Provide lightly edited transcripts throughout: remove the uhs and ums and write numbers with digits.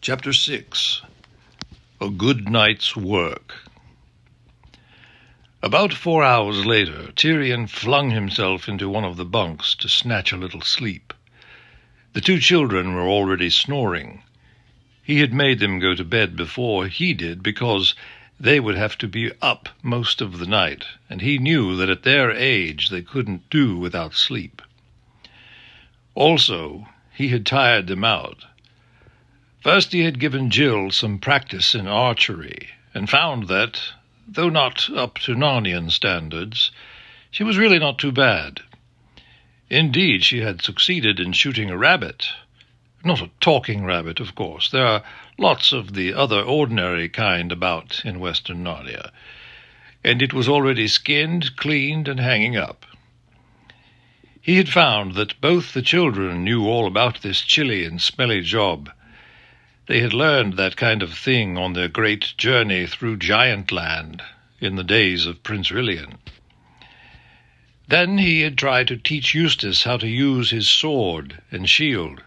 Chapter 6. A Good Night's Work. About 4 hours later, Tyrion flung himself into one of the bunks to snatch a little sleep. The two children were already snoring. He had made them go to bed before he did because they would have to be up most of the night, and he knew that at their age they couldn't do without sleep. Also, he had tired them out. First he had given Jill some practice in archery, and found that, though not up to Narnian standards, she was really not too bad. Indeed, she had succeeded in shooting a rabbit. Not a talking rabbit, of course. There are lots of the other ordinary kind about in Western Narnia, and it was already skinned, cleaned, and hanging up. He had found that both the children knew all about this chilly and smelly job. They had learned that kind of thing on their great journey through Giant Land in the days of Prince Rilian. Then he had tried to teach Eustace how to use his sword and shield.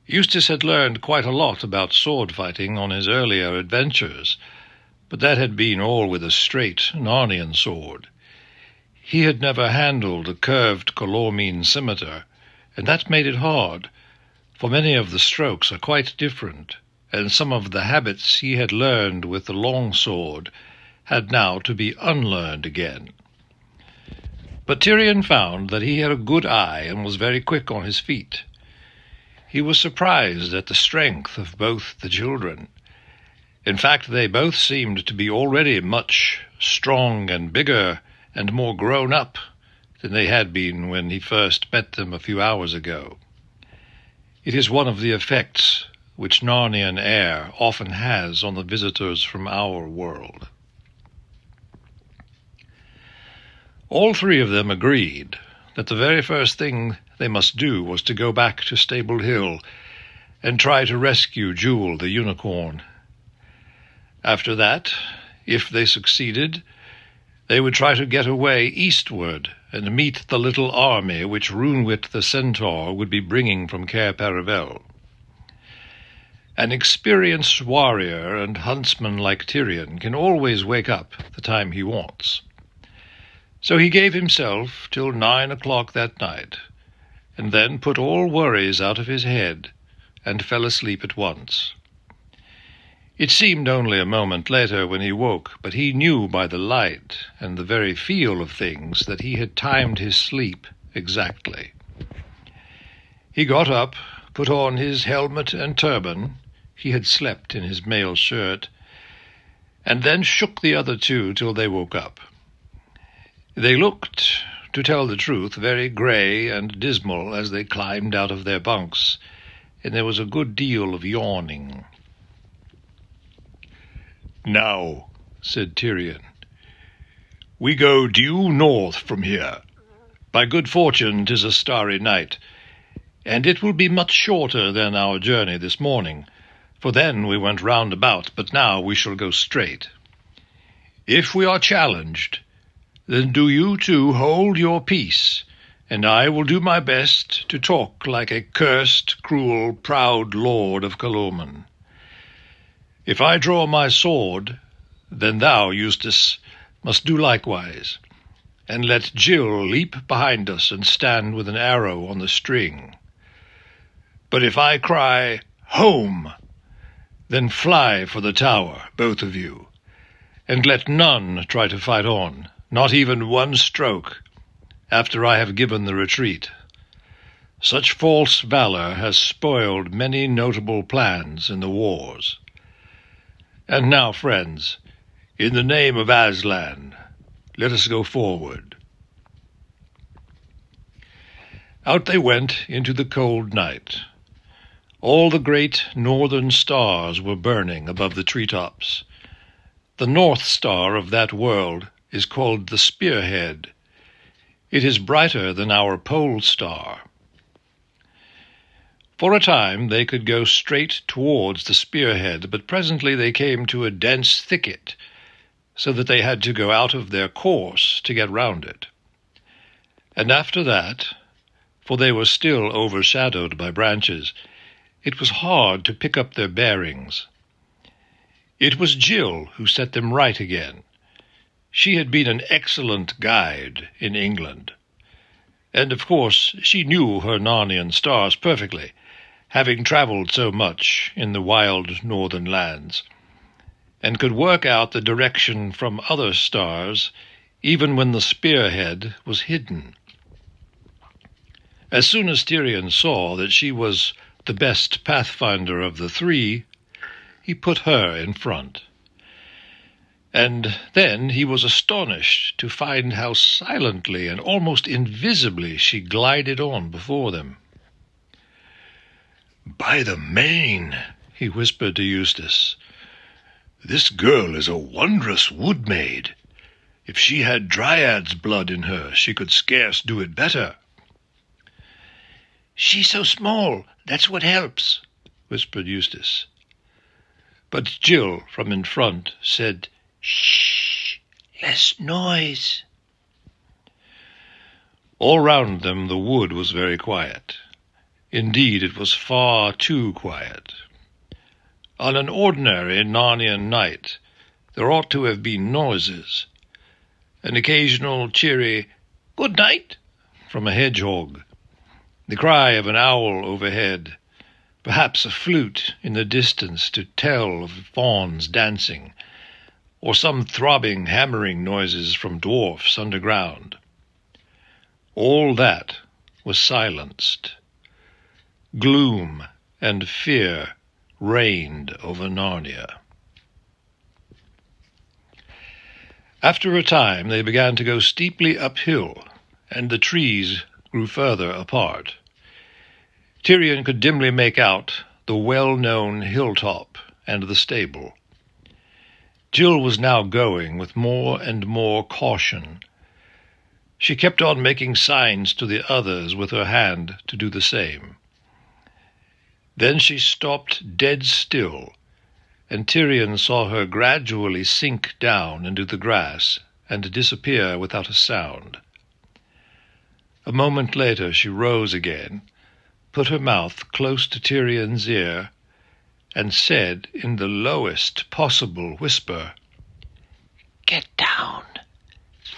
Eustace had learned quite a lot about sword fighting on his earlier adventures, but that had been all with a straight Narnian sword. He had never handled a curved Calormene scimitar, and that made it hard, for many of the strokes are quite different, and some of the habits he had learned with the long sword had now to be unlearned again. But Tyrion found that he had a good eye and was very quick on his feet. He was surprised at the strength of both the children. In fact, they both seemed to be already much strong and bigger and more grown up than they had been when he first met them a few hours ago. It is one of the effects which Narnian air often has on the visitors from our world. All three of them agreed that the very first thing they must do was to go back to Stable Hill and try to rescue Jewel the unicorn. After that, if they succeeded, they would try to get away eastward and meet the little army which Runewit the centaur would be bringing from Cair Paravel. An experienced warrior and huntsman like Tyrion can always wake up the time he wants. So he gave himself till 9 o'clock that night, and then put all worries out of his head and fell asleep at once. It seemed only a moment later when he woke, but he knew by the light and the very feel of things that he had timed his sleep exactly. He got up, put on his helmet and turban — he had slept in his mail shirt — and then shook the other two till they woke up. They looked, to tell the truth, very grey and dismal as they climbed out of their bunks, and there was a good deal of yawning. "Now," said Tyrion, "we go due north from here. By good fortune 'tis a starry night, and it will be much shorter than our journey this morning, for then we went round about, but now we shall go straight. If we are challenged, then do you two hold your peace, and I will do my best to talk like a cursed, cruel, proud lord of Calormen. If I draw my sword, then thou, Eustace, must do likewise, and let Jill leap behind us and stand with an arrow on the string. But if I cry, 'Home!' then fly for the tower, both of you, and let none try to fight on, not even one stroke, after I have given the retreat. Such false valor has spoiled many notable plans in the wars. And now, friends, in the name of Aslan, let us go forward." Out they went into the cold night. All the great northern stars were burning above the treetops. The North Star of that world is called the Spearhead. It is brighter than our pole star. For a time they could go straight towards the spearhead, but presently they came to a dense thicket, so that they had to go out of their course to get round it. And after that, for they were still overshadowed by branches, it was hard to pick up their bearings. It was Jill who set them right again. She had been an excellent guide in England, and of course she knew her Narnian stars perfectly, having travelled so much in the wild northern lands, and could work out the direction from other stars even when the spearhead was hidden. As soon as Tirian saw that she was the best pathfinder of the three, he put her in front. And then he was astonished to find how silently and almost invisibly she glided on before them. "By the mane," he whispered to Eustace, "this girl is a wondrous wood-maid. If she had Dryad's blood in her, she could scarce do it better." "She's so small, that's what helps," whispered Eustace. But Jill, from in front, said, "Shh, less noise." All round them the wood was very quiet. Indeed, it was far too quiet. On an ordinary Narnian night there ought to have been noises, an occasional cheery "good night" from a hedgehog, the cry of an owl overhead, perhaps a flute in the distance to tell of fauns dancing, or some throbbing, hammering noises from dwarfs underground. All that was silenced. Gloom and fear reigned over Narnia. After a time they began to go steeply uphill, and the trees grew further apart. Tirian could dimly make out the well-known hilltop and the stable. Jill was now going with more and more caution. She kept on making signs to the others with her hand to do the same. Then she stopped dead still, and Tirian saw her gradually sink down into the grass and disappear without a sound. A moment later she rose again, put her mouth close to Tirian's ear, and said in the lowest possible whisper, "Get down,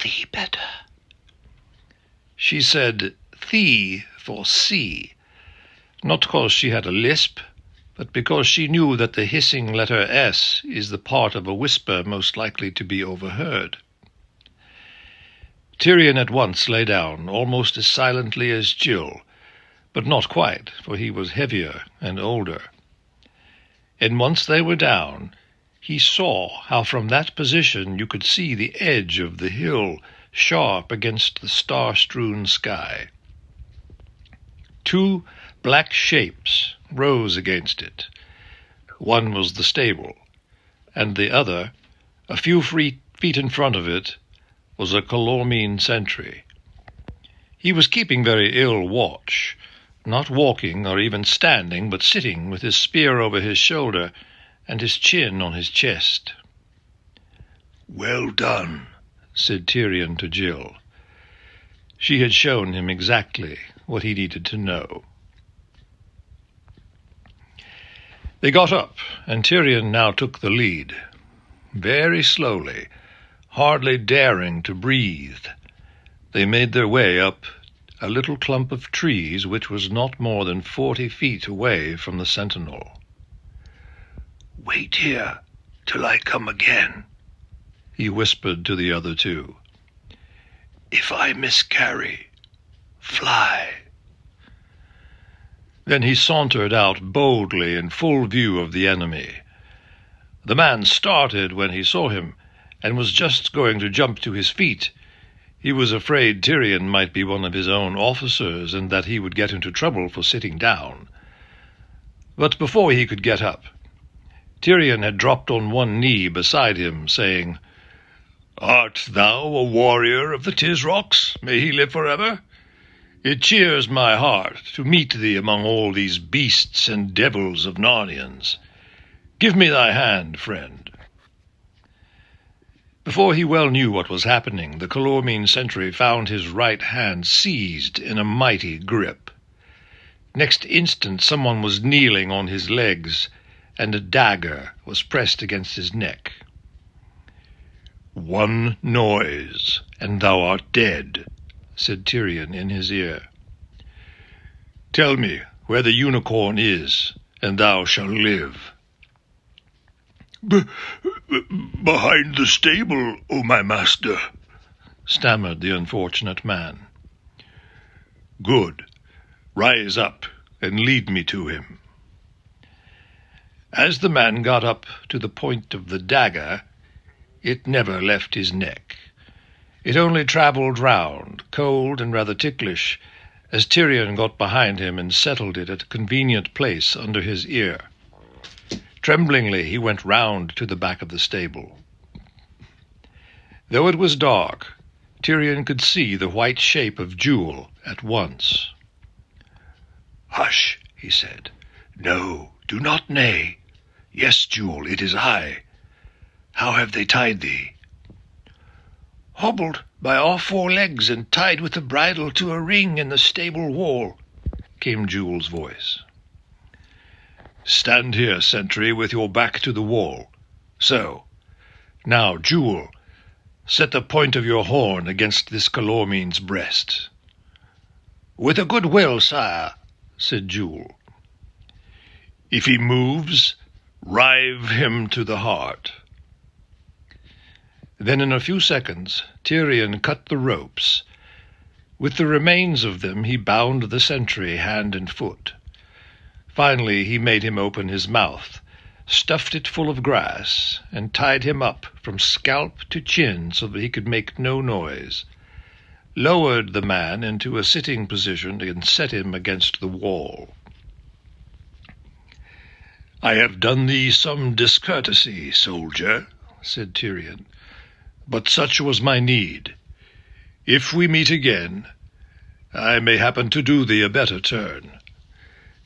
thee better." She said "thee" for sea, not because she had a lisp, but because she knew that the hissing letter S is the part of a whisper most likely to be overheard. Tirian at once lay down, almost as silently as Jill, but not quite, for he was heavier and older. And once they were down, he saw how from that position you could see the edge of the hill sharp against the star-strewn sky. Two black shapes rose against it. One was the stable, and the other, a few feet in front of it, was a Calormene sentry. He was keeping very ill watch, not walking or even standing, but sitting with his spear over his shoulder and his chin on his chest. "Well done," said Tirian to Jill. She had shown him exactly what he needed to know. They got up, and Tirian now took the lead. Very slowly, hardly daring to breathe, they made their way up a little clump of trees which was not more than 40 feet away from the sentinel. "Wait here till I come again," he whispered to the other two. "If I miscarry, fly." Then he sauntered out boldly in full view of the enemy. The man started when he saw him, and was just going to jump to his feet. He was afraid Tirian might be one of his own officers, and that he would get into trouble for sitting down. But before he could get up, Tirian had dropped on one knee beside him, saying, "Art thou a warrior of the Tisrocs? May he live forever? It cheers my heart to meet thee among all these beasts and devils of Narnians. Give me thy hand, friend." Before he well knew what was happening, the Calormene sentry found his right hand seized in a mighty grip. Next instant someone was kneeling on his legs, and a dagger was pressed against his neck. "One noise, and thou art dead," said Tirion in his ear. "Tell me where the unicorn is, and thou shalt live." "Behind the stable, O my master," stammered the unfortunate man. "Good. Rise up and lead me to him." As the man got up to the point of the dagger, it never left his neck. It only travelled round, cold and rather ticklish, as Tirion got behind him and settled it at a convenient place under his ear. Tremblingly he went round to the back of the stable. Though it was dark, Tirion could see the white shape of Jewel at once. "Hush," he said. "No, do not neigh. Yes, Jewel, it is I. How have they tied thee?" "Hobbled by all 4 legs and tied with the bridle to a ring in the stable wall," came Jewel's voice. "Stand here, sentry, with your back to the wall. So. Now, Jewel, set the point of your horn against this Calormene's breast." "With a good will, sire," said Jewel. "If he moves, rive him to the heart." Then in a few seconds Tirion cut the ropes. With the remains of them he bound the sentry hand and foot. Finally he made him open his mouth, stuffed it full of grass, and tied him up from scalp to chin so that he could make no noise, lowered the man into a sitting position, and set him against the wall. "I have done thee some discourtesy, soldier," said Tirion, "but such was my need. If we meet again, I may happen to do thee a better turn.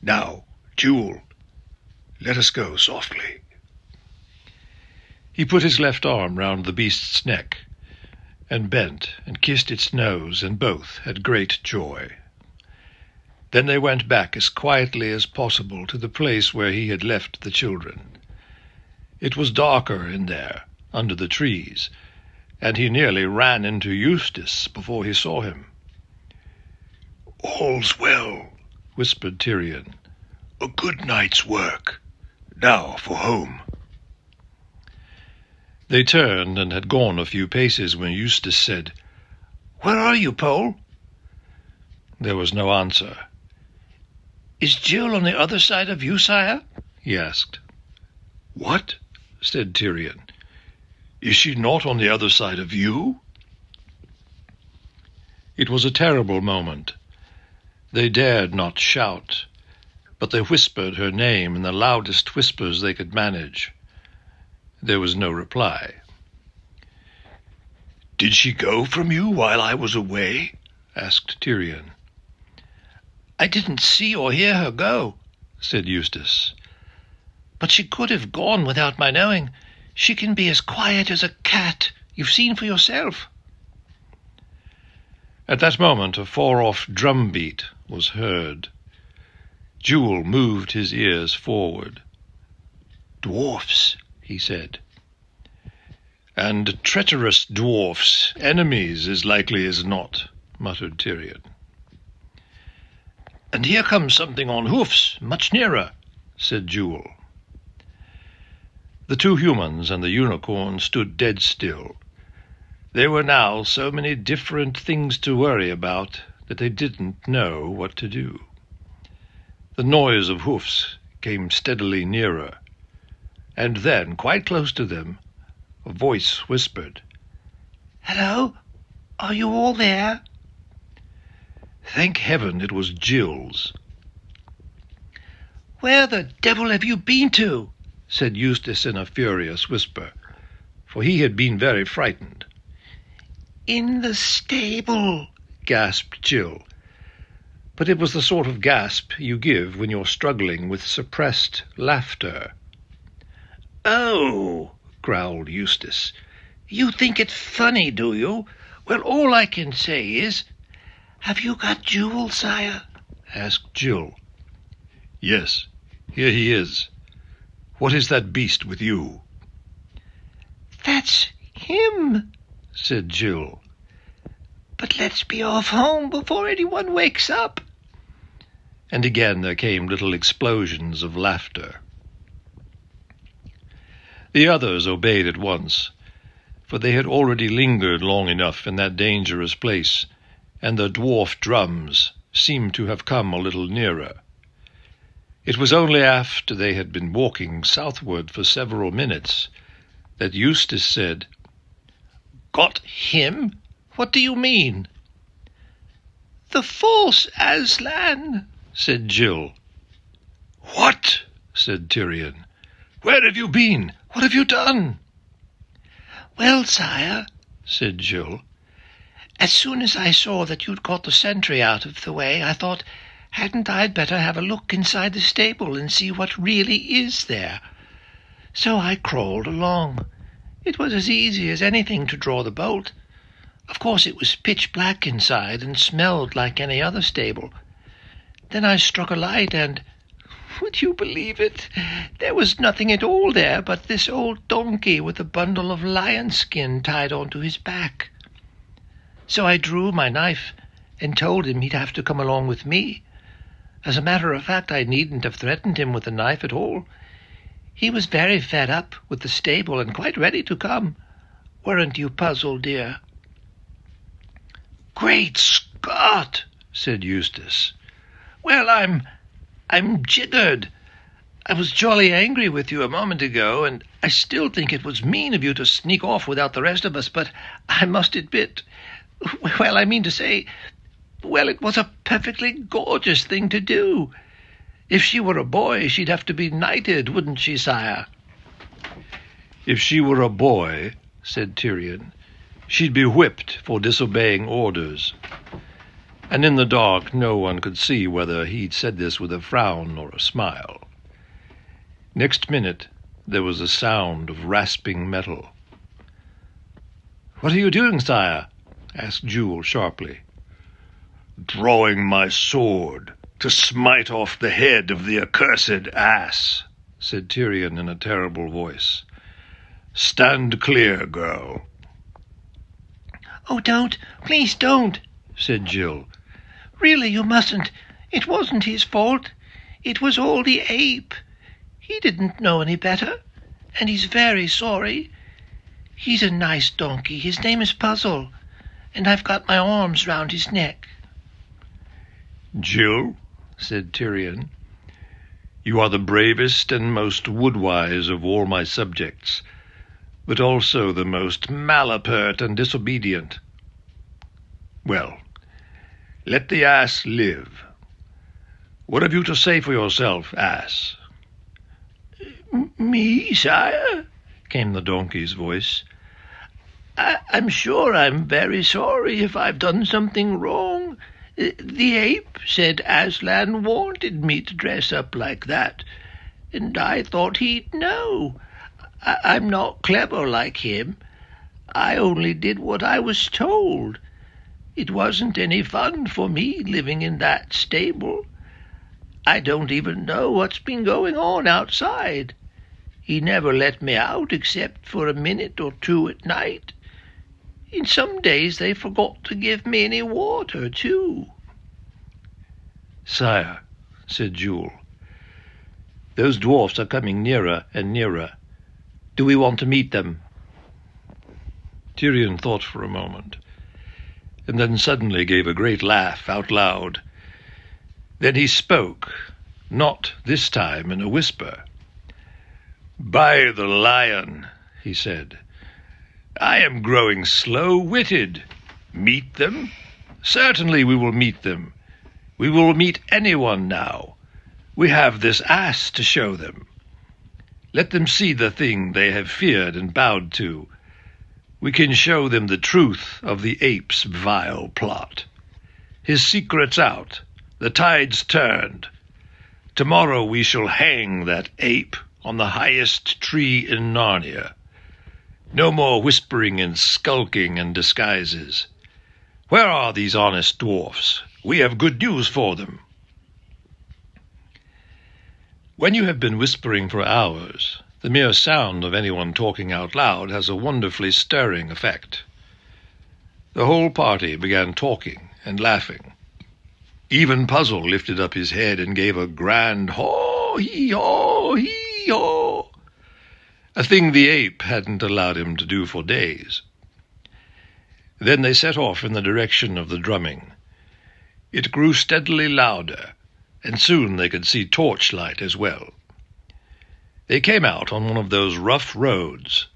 Now, Jewel, let us go softly." He put his left arm round the beast's neck, and bent and kissed its nose, and both had great joy. Then they went back as quietly as possible to the place where he had left the children. It was darker in there, under the trees, and he nearly ran into Eustace before he saw him. "All's well," whispered Tirion. "A good night's work. Now for home." They turned and had gone a few paces when Eustace said, "Where are you, Pole?" There was no answer. "Is Jill on the other side of you, sire?" he asked. "What?" said Tirion. "Is she not on the other side of you?" It was a terrible moment. They dared not shout, but they whispered her name in the loudest whispers they could manage. There was no reply. "Did she go from you while I was away?" asked Tirion. "I didn't see or hear her go," said Eustace. "But she could have gone without my knowing. She can be as quiet as a cat. You've seen for yourself." At that moment a far-off drum beat was heard. Jewel moved his ears forward. "Dwarfs," he said. "And treacherous dwarfs, enemies as likely as not," muttered Tirion. "And here comes something on hoofs, much nearer," said Jewel. The 2 humans and the unicorn stood dead still. There were now so many different things to worry about that they didn't know what to do. The noise of hoofs came steadily nearer, and then, quite close to them, a voice whispered, "Hello? Are you all there?" Thank heaven it was Jill's. "Where the devil have you been to?" said Eustace in a furious whisper, for he had been very frightened. "In the stable," gasped Jill. But it was the sort of gasp you give when you're struggling with suppressed laughter. "Oh," growled Eustace, "you think it's funny, do you? Well, all I can say is—" "Have you got Jewel, sire?" asked Jill. Yes, here he is. What is that beast with you?" "That's him," said Jill. "But let's be off home before anyone wakes up." And again there came little explosions of laughter. The others obeyed at once, for they had already lingered long enough in that dangerous place, and the dwarf drums seemed to have come a little nearer. It was only after they had been walking southward for several minutes that Eustace said, "Got him? What do you mean?" "The false Aslan," said Jill. "What?" said Tyrion. "Where have you been? What have you done?" "Well, sire," said Jill, "as soon as I saw that you'd got the sentry out of the way, I thought, hadn't I better have a look inside the stable and see what really is there? So I crawled along. It was as easy as anything to draw the bolt. Of course it was pitch black inside and smelled like any other stable. Then I struck a light and, would you believe it, there was nothing at all there but this old donkey with a bundle of lion skin tied onto his back. So I drew my knife and told him he'd have to come along with me. As a matter of fact, I needn't have threatened him with a knife at all. He was very fed up with the stable and quite ready to come. Weren't you puzzled, dear?" "Great Scott!" said Eustace. "Well, I'm jiggered. I was jolly angry with you a moment ago, and I still think it was mean of you to sneak off without the rest of us, but I must admit, well, I mean to say, well, it was a perfectly gorgeous thing to do. If she were a boy, she'd have to be knighted, wouldn't she, sire?" "If she were a boy," said Tyrion, "she'd be whipped for disobeying orders." And in the dark no one could see whether he'd said this with a frown or a smile. Next minute there was a sound of rasping metal. "What are you doing, sire?" asked Jewel sharply. "Drawing my sword to smite off the head of the accursed ass," said Tyrion in a terrible voice. "Stand clear, girl." "Oh, don't, please don't," said Jill. "Really, you mustn't. It wasn't his fault. It was all the ape. He didn't know any better, and he's very sorry. He's a nice donkey. His name is Puzzle, and I've got my arms round his neck." "Jill," said Tyrion, "you are the bravest and most woodwise of all my subjects, but also the most malapert and disobedient. Well, let the ass live. What have you to say for yourself, ass?" "Me, sire?" came the donkey's voice. I'm sure I'm very sorry if I've done something wrong. The ape said Aslan wanted me to dress up like that, and I thought he'd know. I'm not clever like him. I only did what I was told. It wasn't any fun for me living in that stable. I don't even know what's been going on outside. He never let me out except for a minute or two at night. And some days they forgot to give me any water, too." "Sire," said Jewel, "those dwarfs are coming nearer and nearer. Do we want to meet them?" Tyrion thought for a moment, and then suddenly gave a great laugh out loud. Then he spoke, not this time in a whisper. "By the lion," he said, "I am growing slow-witted. Meet them? Certainly we will meet them. We will meet anyone now. We have this ass to show them. Let them see the thing they have feared and bowed to. We can show them the truth of the ape's vile plot. His secret's out. The tide's turned. Tomorrow we shall hang that ape on the highest tree in Narnia. No more whispering and skulking and disguises. Where are these honest dwarfs? We have good news for them." When you have been whispering for hours, the mere sound of anyone talking out loud has a wonderfully stirring effect. The whole party began talking and laughing. Even Puzzle lifted up his head and gave a grand haw-hee-haw, hee-haw, a thing the ape hadn't allowed him to do for days. Then they set off in the direction of the drumming. It grew steadily louder, and soon they could see torchlight as well. They came out on one of those rough roads,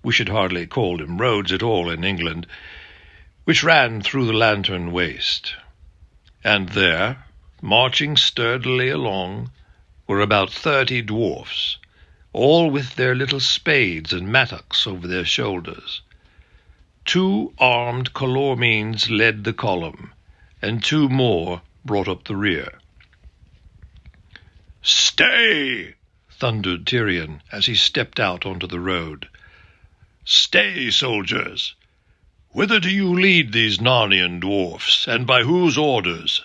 we should hardly call them roads at all in England, which ran through the Lantern Waste. And there, marching sturdily along, were about 30 dwarfs, all with their little spades and mattocks over their shoulders. 2 armed Calormenes led the column, and 2 more brought up the rear. "Stay!" thundered Tirian as he stepped out onto the road. "Stay, soldiers! Whither do you lead these Narnian dwarfs, and by whose orders?"